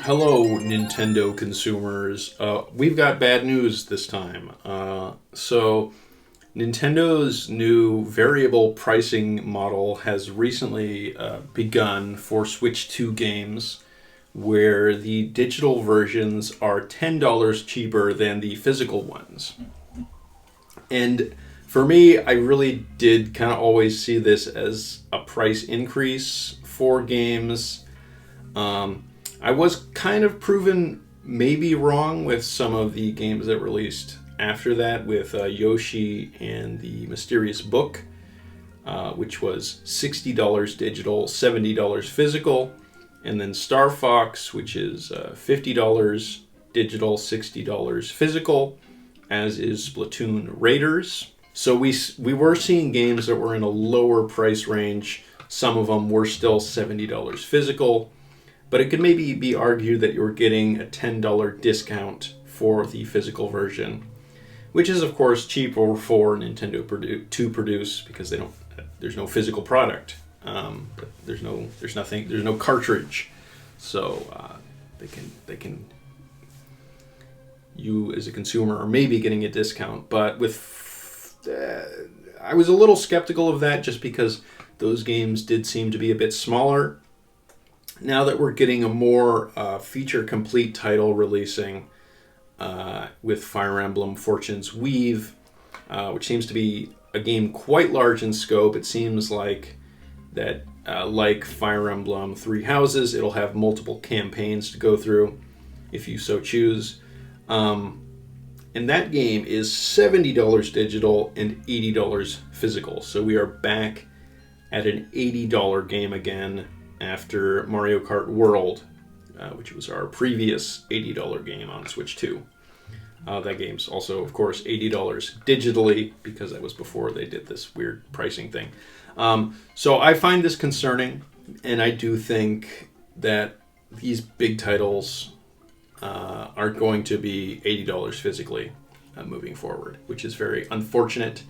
Hello, Nintendo consumers. We've got bad news this time. Nintendo's new variable pricing model has recently begun for Switch 2 games, where the digital versions are $10 cheaper than the physical ones. And for me, I really did kind of always see this as a price increase for games. I was kind of proven maybe wrong with some of the games that released after that, with Yoshi and the Mysterious Book, which was $60 digital, $70 physical, and then Star Fox, which is $50 digital, $60 physical, as is Splatoon Raiders. So we were seeing games that were in a lower price range. Some of them were still $70 physical. But it could maybe be argued that you're getting a $10 discount for the physical version, which is of course cheaper for Nintendo to produce because there's no physical product. There's no cartridge, so they can you as a consumer are maybe getting a discount. But I was a little skeptical of that just because those games did seem to be a bit smaller. Now that we're getting a more feature-complete title releasing with Fire Emblem Fortune's Weave, which seems to be a game quite large in scope, it seems like that, like Fire Emblem Three Houses, it'll have multiple campaigns to go through if you so choose. And that game is $70 digital and $80 physical. So we are back at an $80 game again, after Mario Kart World, which was our previous $80 game on Switch 2. That game's also, of course, $80 digitally, because that was before they did this weird pricing thing. So I find this concerning, and I do think that these big titles are going to be $80 physically moving forward, which is very unfortunate.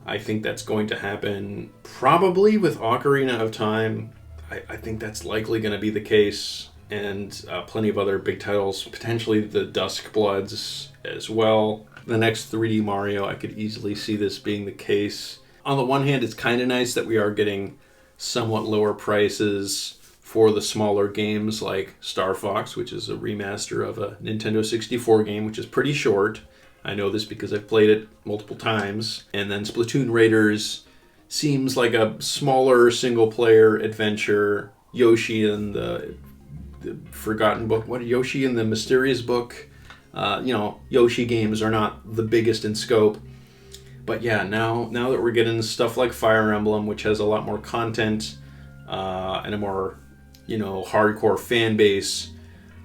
I think that's going to happen probably with Ocarina of Time. I think that's likely going to be the case, and plenty of other big titles, potentially the Dusk Bloods as well. The next 3D Mario, I could easily see this being the case. On the one hand, it's kind of nice that we are getting somewhat lower prices for the smaller games like Star Fox, which is a remaster of a Nintendo 64 game, which is pretty short. I know this because I've played it multiple times. And then Splatoon Raiders seems like a smaller single-player adventure. Yoshi and the Forgotten Book. Yoshi and the Mysterious Book. Yoshi games are not the biggest in scope. But yeah, now that we're getting stuff like Fire Emblem, which has a lot more content and a more, hardcore fan base,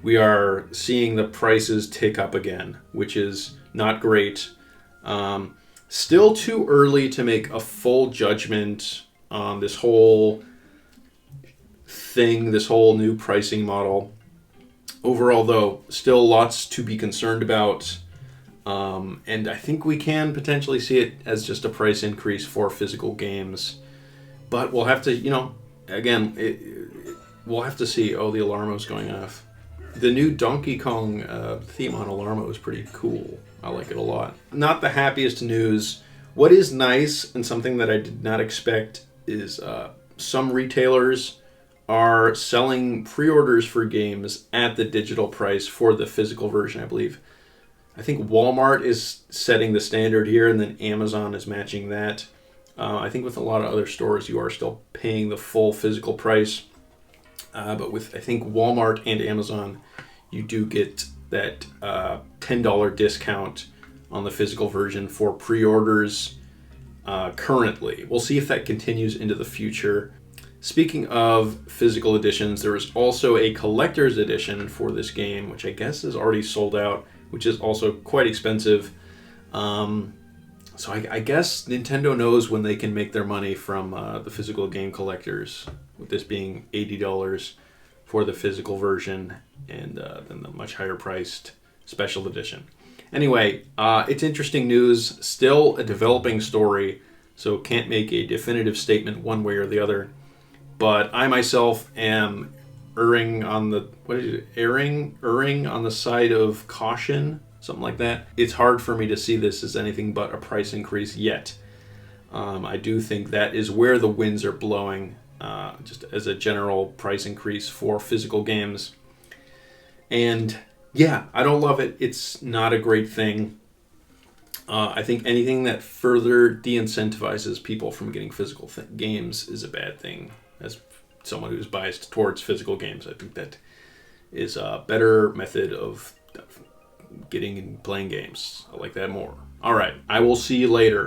we are seeing the prices tick up again, which is not great. Still too early to make a full judgment on this whole thing, this whole new pricing model. Overall, though, still lots to be concerned about. And I think we can potentially see it as just a price increase for physical games. But we'll have to, we'll have to see. Oh, the Alarmo's going off. The new Donkey Kong theme on Alarmo is pretty cool. I like it a lot. Not the happiest news. What is nice, and something that I did not expect, is some retailers are selling pre-orders for games at the digital price for the physical version, I believe. I think Walmart is setting the standard here, and then Amazon is matching that. I think with a lot of other stores, you are still paying the full physical price. But with, I think, Walmart and Amazon, you do get that $10 discount on the physical version for pre-orders currently. We'll see if that continues into the future. Speaking of physical editions, there is also a collector's edition for this game, which I guess is already sold out, which is also quite expensive. So I guess Nintendo knows when they can make their money from the physical game collectors, with this being $80 for the physical version and then the much higher priced special edition. Anyway, it's interesting news. Still a developing story, so can't make a definitive statement one way or the other. But I myself am erring on the erring on the side of caution, something like that. It's hard for me to see this as anything but a price increase yet. I do think that is where the winds are blowing, just as a general price increase for physical games. And yeah, I don't love it. It's not a great thing. I think anything that further de-incentivizes people from getting physical games is a bad thing. As someone who's biased towards physical games, I think that is a better method of getting and playing games. I like that more. All right, I will see you later.